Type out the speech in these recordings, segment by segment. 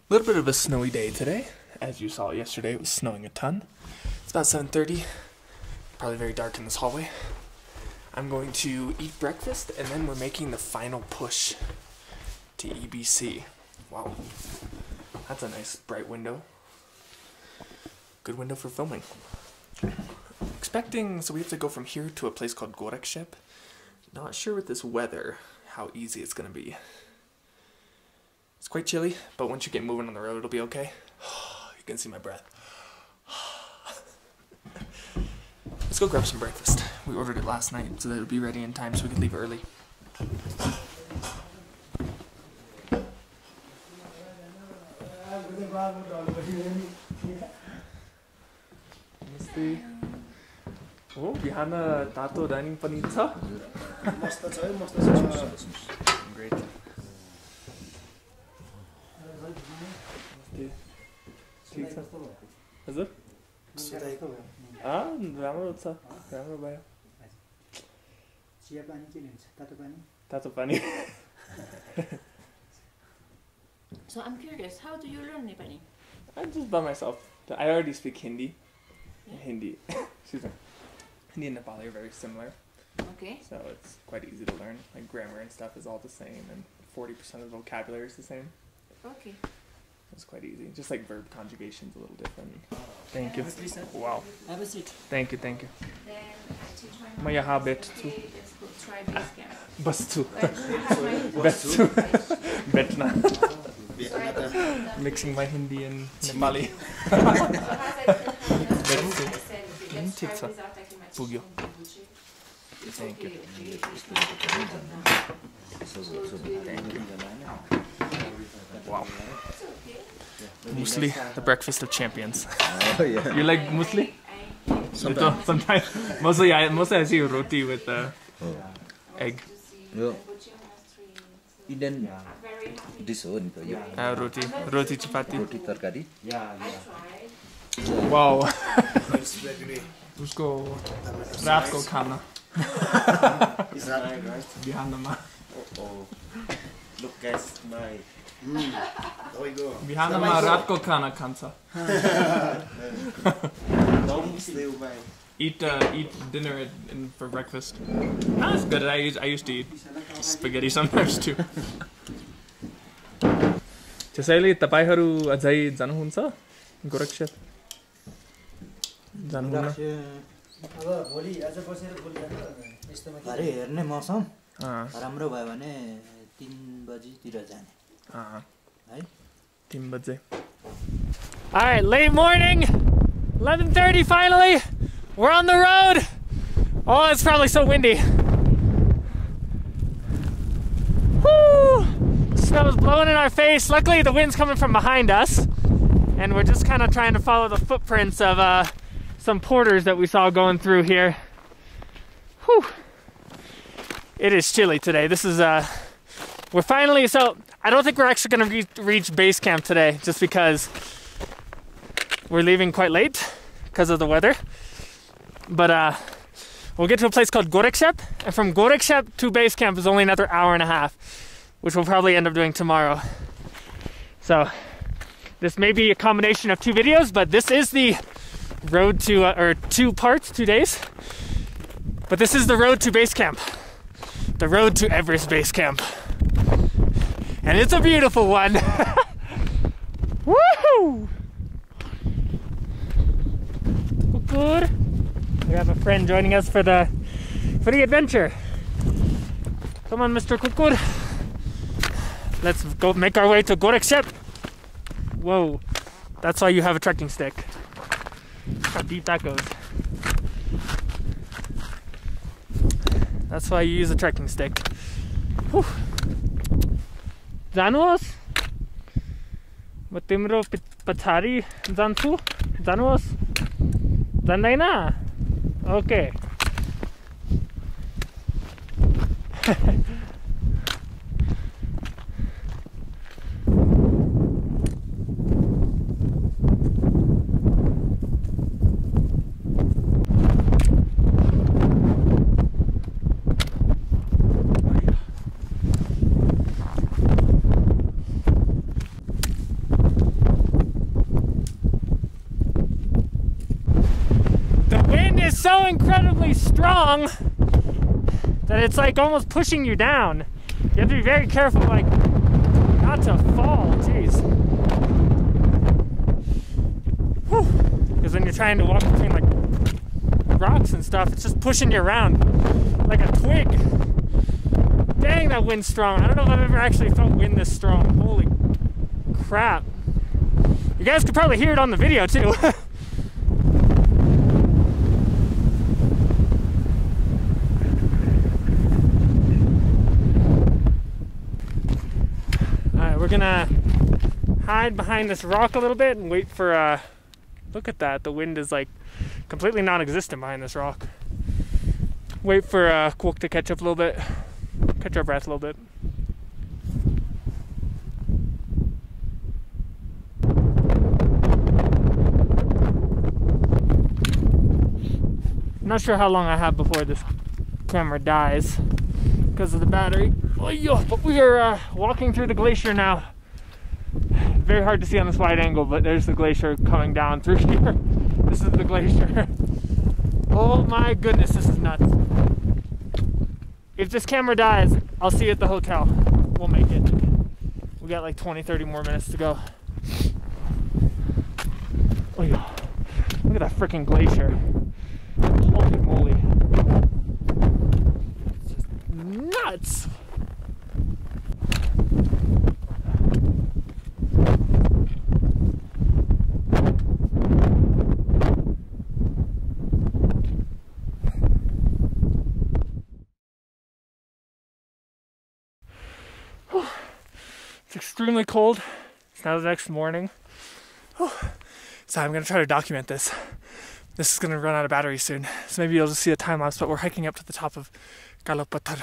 A little bit of a snowy day today. As you saw yesterday, it was snowing a ton. It's about 7:30. Probably very dark in this hallway. I'm going to eat breakfast, and then we're making the final push to EBC. Wow. That's a nice bright window. Good window for filming. So we have to go from here to a place called Gorak Shep. Not sure with this weather how easy it's gonna be. It's quite chilly, but once you get moving on the road, it'll be okay. You can see my breath. Let's go grab some breakfast. We ordered it last night so that it'll be ready in time so we can leave early. Namaste. Oh, बिहान तातो dining पनि छ? मस्त छ है, मस्त छ. Great. ठीक छ. हजुर? राम्रो छ. राम्रो भयो. चिया पानी के लिन्छ? तातो पानी? तातो पानी. So I'm curious, how do you learn Nepali? I'm just by myself. I already speak Hindi. Yeah. Hindi. Excuse me. Hindi and Nepali are very similar. Okay. So it's quite easy to learn. Like grammar and stuff is all the same, and 40% of the vocabulary is the same. Okay. It's quite easy. Just like verb conjugation's a little different. Thank you. Wow. Have a seat. Thank you, thank you. Then I teach my My habit too. let's go try base camp. Bus too. But Bet too. Bet na. so I don't know the- Mixing my Hindi and Nepali. So as I Bet too. said, let's try Tiksa. without taking my Pugyo. Dingboche. It's Thank you. okay. Thank you. Wow. It's okay. Muesli, the breakfast of champions. Oh yeah. You like muesli? Sometimes. Sometimes. Mostly I see roti with egg. Yo, Indian dish हो नि त यो Roti chapati. रोटी तरकारी. Wow. उसको रात को खाना. बिहानमा. Look guys, my. There we go. बिहानमा रात को खाना खान्छ. Don't sleep, my. Eat dinner for breakfast. That's good. I used to eat spaghetti sometimes too. त्यसैले तपाईहरु अझै जानुहुन्छ गोरख शेप? जानुहुन्न? अब भोलि आज बसेर भोलि यस्तोमा अरे हेर्ने मौसम राम्रो भयो भने 3 बजीतिर जाने. है 3 बजे. All right, late morning. 11:30 finally. We're on the road. Oh, it's probably so windy. Woo! Snow's blowing in our face. Luckily, the wind's coming from behind us. And we're just kind of trying to follow the footprints of some porters that we saw going through here. Whew. It is chilly today. This is, we're finally, so I don't think we're actually going to reach base camp today just because we're leaving quite late because of the weather. But we'll get to a place called Gorak Shep, and from Gorak Shep to base camp is only another hour and a half, which we'll probably end up doing tomorrow. So this may be a combination of 2 videos, but this is the road to, or 2 parts, 2 days. But this is the road to base camp. The road to Everest Base Camp. And it's a beautiful one. Woohoo! Good. We have a friend joining us for the adventure. Come on, Mr. Kukur. Let's go make our way to Gorak Shep. Whoa, that's why you have a trekking stick. How deep that goes. That's why you use a trekking stick. Whew. Januos? म तिम्रो पछाडि जान्छु. जानुहोस्. जान्दैन? Okay. strong that it's like almost pushing you down. You have to be very careful, like, not to fall. Jeez. Because when you're trying to walk between like rocks and stuff, it's just pushing you around like a twig. Dang, that wind's strong. I don't know if I've ever actually felt wind this strong. Holy crap. You guys could probably hear it on the video too. Alright, we're gonna hide behind this rock a little bit and wait for look at that, the wind is like completely non-existent behind this rock. Wait for Kwok to catch up a little bit, catch our breath a little bit. I'm not sure how long I have before this camera dies because of the battery. But we are walking through the glacier now. Very hard to see on this wide angle, but there's the glacier coming down through here. This is the glacier. Oh my goodness, this is nuts. If this camera dies, I'll see you at the hotel. We'll make it. We got like 20-30 more minutes to go. Oh yeah. Look at that freaking glacier. Holy moly. It's just nuts. It's extremely cold. It's now the next morning. So I'm gonna try to document this. This is gonna run out of battery soon. So maybe you'll just see a time lapse, but we're hiking up to the top of Kala Pattar.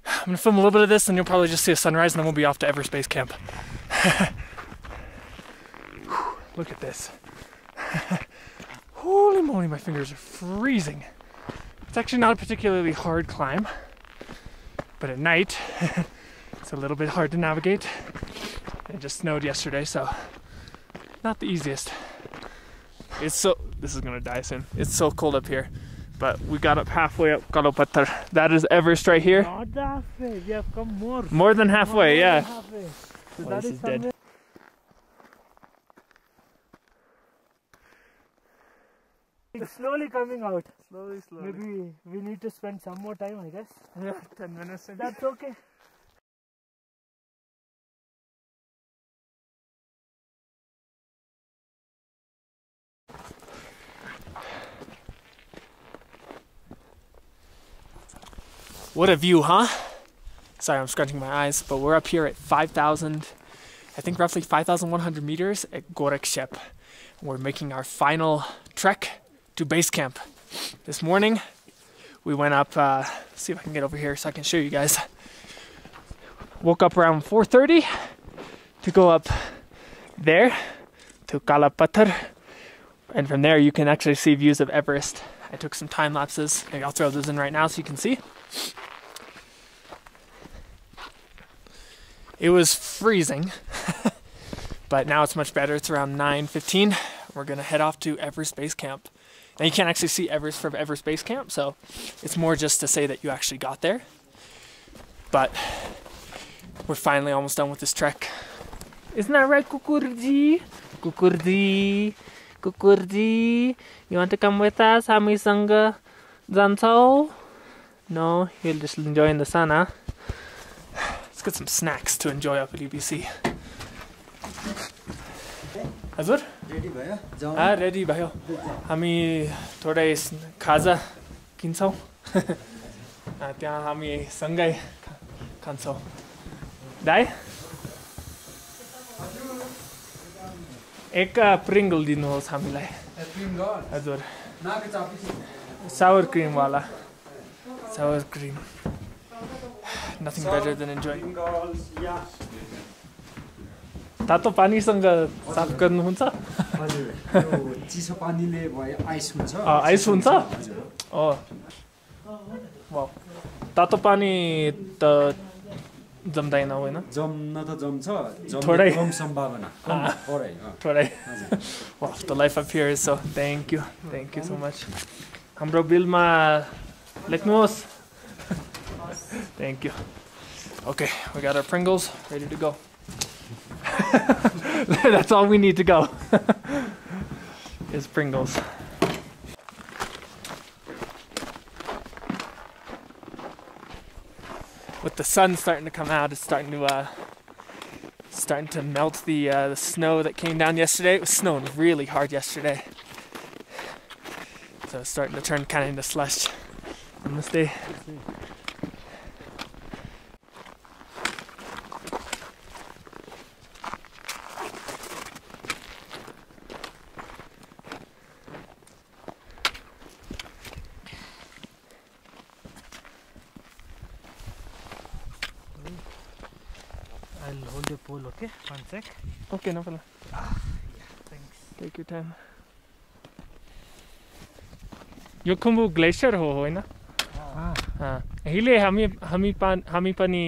I'm gonna film a little bit of this and you'll probably just see a sunrise and then we'll be off to Everest Base Camp. Look at this. Holy moly, my fingers are freezing. It's actually not a particularly hard climb, but at night it's a little bit hard to navigate. It just snowed yesterday, so not the easiest. This is gonna die soon. It's so cold up here, but we got up halfway up Kala Pattar. That is Everest right here. Not halfway, we have come more. More than halfway, yeah. Halfway. So Oh, that this is dead. somewhere. It's slowly coming out. Slowly. Maybe we need to spend some more time, I guess. Yeah, 10 minutes. Maybe. That's okay. What a view, huh? Sorry, I'm scrunching my eyes, but we're up here at 5,000, I think roughly 5,100 meters at Gorak Shep. We're making our final trek to base camp. This morning, we went up, see if I can get over here so I can show you guys. Woke up around 4:30 to go up there to Kala Pattar. And from there, you can actually see views of Everest. I took some time lapses. Maybe I'll throw those in right now so you can see. It was freezing, but now it's much better. It's around 9:15. We're gonna head off to Everest Base Camp. Now you can't actually see Everest from Everest Base Camp, so it's more just to say that you actually got there. But we're finally almost done with this trek. Isn't that right, Kukurji? Kukurji, Kukurji, you want to come with us? Hamiसँग जान्छौ? No, you'll just enjoy in the sun, huh? Let's get some snacks to enjoy up at UBC. हजुर? Ready भयो? जाऊ. Ready भयो. हामी थोरै खाजा किन्छौँ. त्यहाँ हामी सँगै खान्छौँ. दाइ? एक प्रिङ्गल दिनुहोस् हामीलाई. Pringle. हजुर. नाक चापी. Sour cream वाला. Sour cream. Nothing better than enjoying. Pringles, yeah. तातो पानीसँग साफ गर्नुहुन्छ? हजुर. यो चिसो पानीले भयो आइस हुन्छ. आइस हुन्छ? हजुर. वाउ. तातो पानी त जम्दैन होइन जम्न त जम्छ थोरै कम सम्भावना थोरै थोरै Wow, the life up here is so thank you so much हाम्रो बिलमा लेख्नुहोस् thank you okay we got our Pringles ready to go that's all we need to go is Pringles with the sun starting to come out it's starting to melt the snow that came down yesterday. It was snowing really hard yesterday. So it's starting to turn kind of into slush on this day. I'll hold the pole, okay? One sec. Okay, no problem. Yeah, thanks. Take your time. Yo Khumbu glacier हो होइन अहिले हामी पनि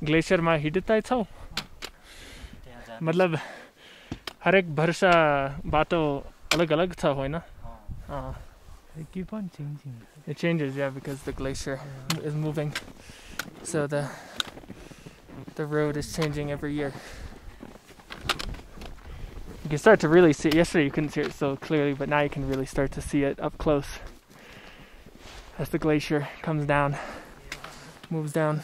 ग्लेसियरमा हिँड्दै छौँ मतलब हरेक वर्ष बाटो अलग अलग छ होइन They keep on changing. It changes, yeah, because the glacier is moving. So the road is changing every year. You can start to really see it. Yesterday you couldn't see it so clearly, but now you can really start to see it up close as the glacier comes down, moves down.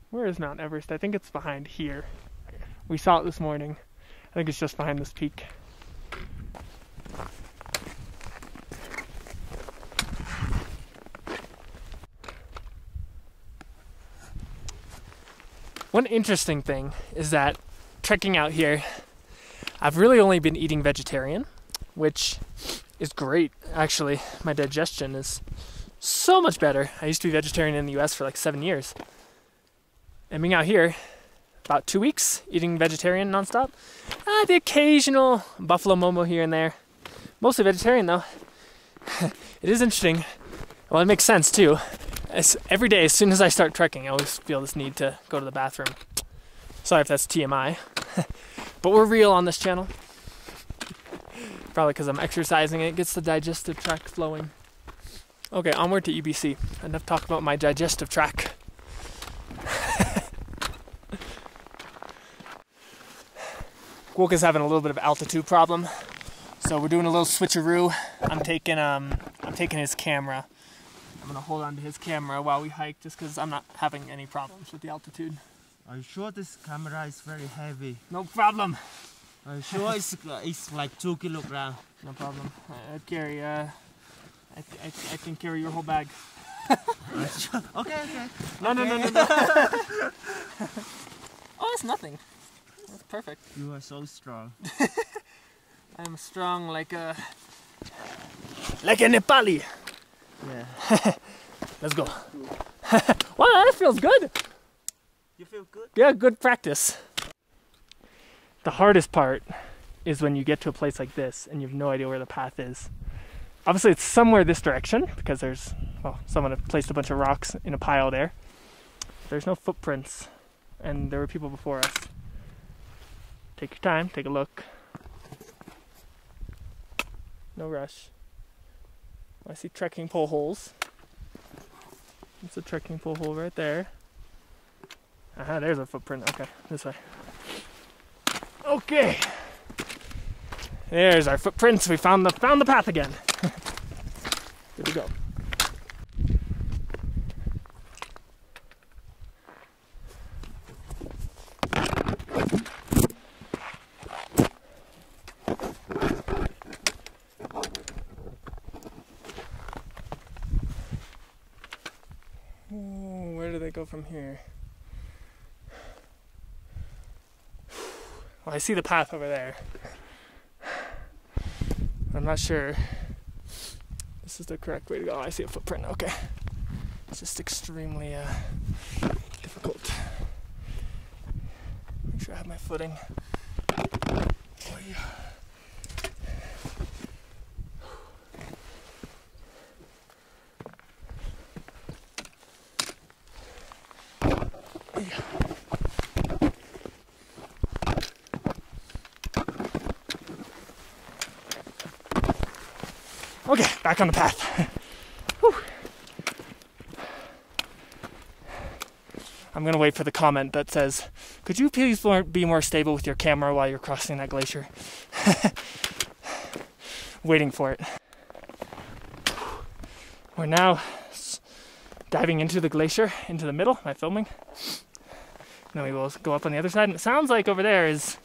Where is Mount Everest? I think it's behind here. We saw it this morning. I think it's just behind this peak. One interesting thing is that trekking out here, I've really only been eating vegetarian, which is great. Actually, my digestion is so much better. I used to be vegetarian in the US for like 7 years. And being out here, about 2 weeks, eating vegetarian nonstop. The occasional buffalo momo here and there. Mostly vegetarian though. It is interesting. Well, it makes sense too. Every day, as soon as I start trekking, I always feel this need to go to the bathroom. Sorry if that's TMI. But we're real on this channel. Probably because I'm exercising and it gets the digestive tract flowing. Okay, onward to EBC. Enough talk about my digestive tract. Gwok is having a little bit of altitude problem. So we're doing a little switcheroo. I'm taking his camera. I'm gonna hold on to his camera while we hike just because I'm not having any problems with the altitude. Are you sure this camera is very heavy? No problem. Are you sure it's like 2 kilograms? No problem. I carry, I can carry your whole bag. Okay. No. Oh, it's nothing. That's perfect. You are so strong. I'm strong like a Nepali. Yeah. Let's go. Wow, that feels good. You feel good? Yeah, good practice. The hardest part is when you get to a place like this and you have no idea where the path is. Obviously it's somewhere this direction because there's, well, someone had placed a bunch of rocks in a pile there. There's no footprints and there were people before us. Take your time, take a look. No rush. I see trekking pole holes. It's a trekking pole hole right there. Aha, there's a footprint. Okay, this way. Okay. There's our footprints. We found the path again. Good to go. Where do they go from here? Well, I see the path over there. I'm not sure this is the correct way to go. Oh, I see a footprint. Okay. It's just extremely difficult. Make sure I have my footing. Oh, yeah. Okay, back on the path. Whew. I'm gonna wait for the comment that says, could you please be more stable with your camera while you're crossing that glacier? Waiting for it. We're now diving into the glacier, into the middle. Am I filming? Then we will go up on the other side. And it sounds like over there is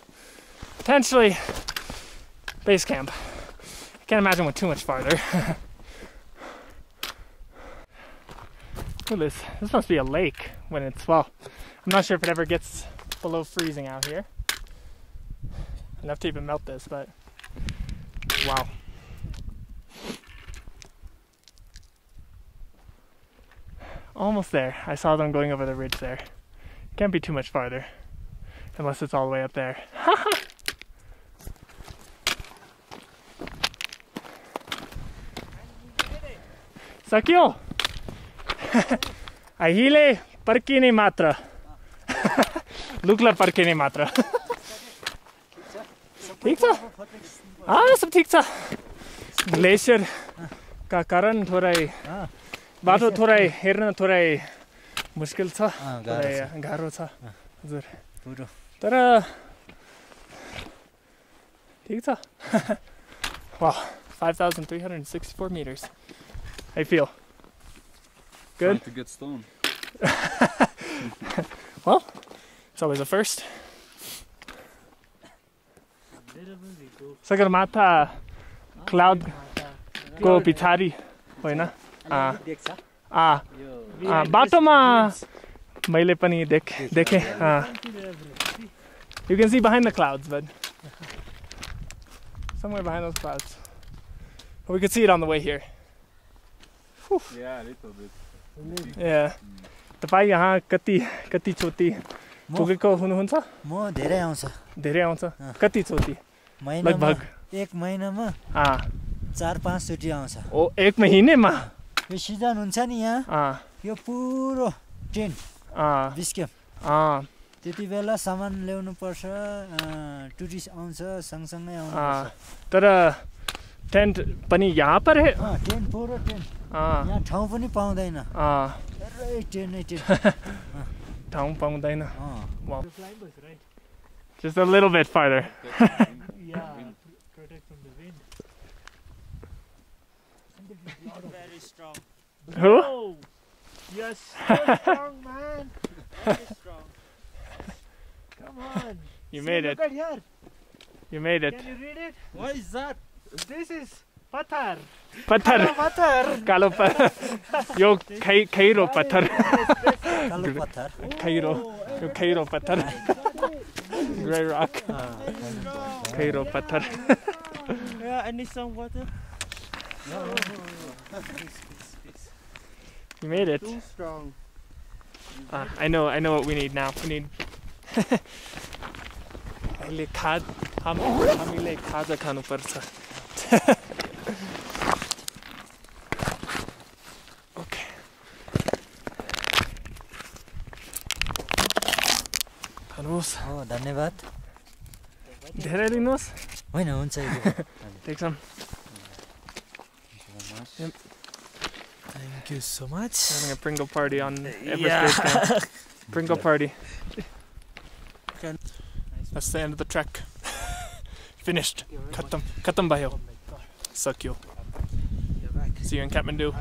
potentially base camp. I can't imagine we're too much farther. Look at this. This must be a lake when it's, well, I'm not sure if it ever gets below freezing out here. Enough to even melt this, but wow. Almost there. I saw them going over the ridge there. Can't be too much farther. Unless it's all the way up there. Sakyo! Ahile parkine matra. Lukla parkine matra. ठीक छ? सब ठीक छ. Glacier का कारण थोरै बाटो थोरै हेर्न थोरै मुश्किल छ, थोरै गाह्रो छ हजुर. तर ठीक छ. Wow, 5,364 meters. How you feel? Good? Trying to get stoned. Well, it's always a first. Sagarmatha cloud को पछाडि होइन बाटोमा मैले पनि देखे. You can see behind the clouds, but somewhere behind those clouds. But we could see it on the way here. Whew. Yeah, a little bit. Yeah. तपाईँ यहाँ कति चोटी पुगेको हुनुहुन्छ? म धेरै आउँछ. कति चोटी? लगभग एक महिनामा 4-5 चोटी आउँछ. ओ, एक महिनेमा? यो सिजन हुन्छ नि यहाँ, यो पुरो टेन्ट बेस क्याम्प. त्यति बेला सामान ल्याउनु पर्छ, टुरिस्ट आउँछ सँगसँगै आउनुपर्छ. तर टेन्ट पनि यहाँ पर है? टेन्ट पुरो टेन्ट. यहाँ ठाउँ पनि पाउँदैन. टेन्ट ठाउँ पाउँदैन. Wow. Just a little bit farther. Protect from the wind. Very strong. Who? Oh, you're so strong, man. Very strong. Come on. You See, made it. Look at here. You made it. Can you read it? What is that? This is Pattar. Pattar. Pattar. Kala Pattar. Yo Cairo Pattar. कालो पत्थर. Cairo. Yo Cairo Pattar. Grey rock. Cairo Pattar. Yeah, I need some water. You made it. Too strong. I know what we need now. We need हामीले खाजा खानुपर्छ. Okay. खानुहोस्. धन्यवाद. धेरै लिनुहोस्. होइन हुन्छ. Take some. Thank you so much. Having a Pringle party on Everest Base Camp. Pringle party. That's the end of the trek. Finished. Khatam bhayo. Sakyo. See you in Kathmandu.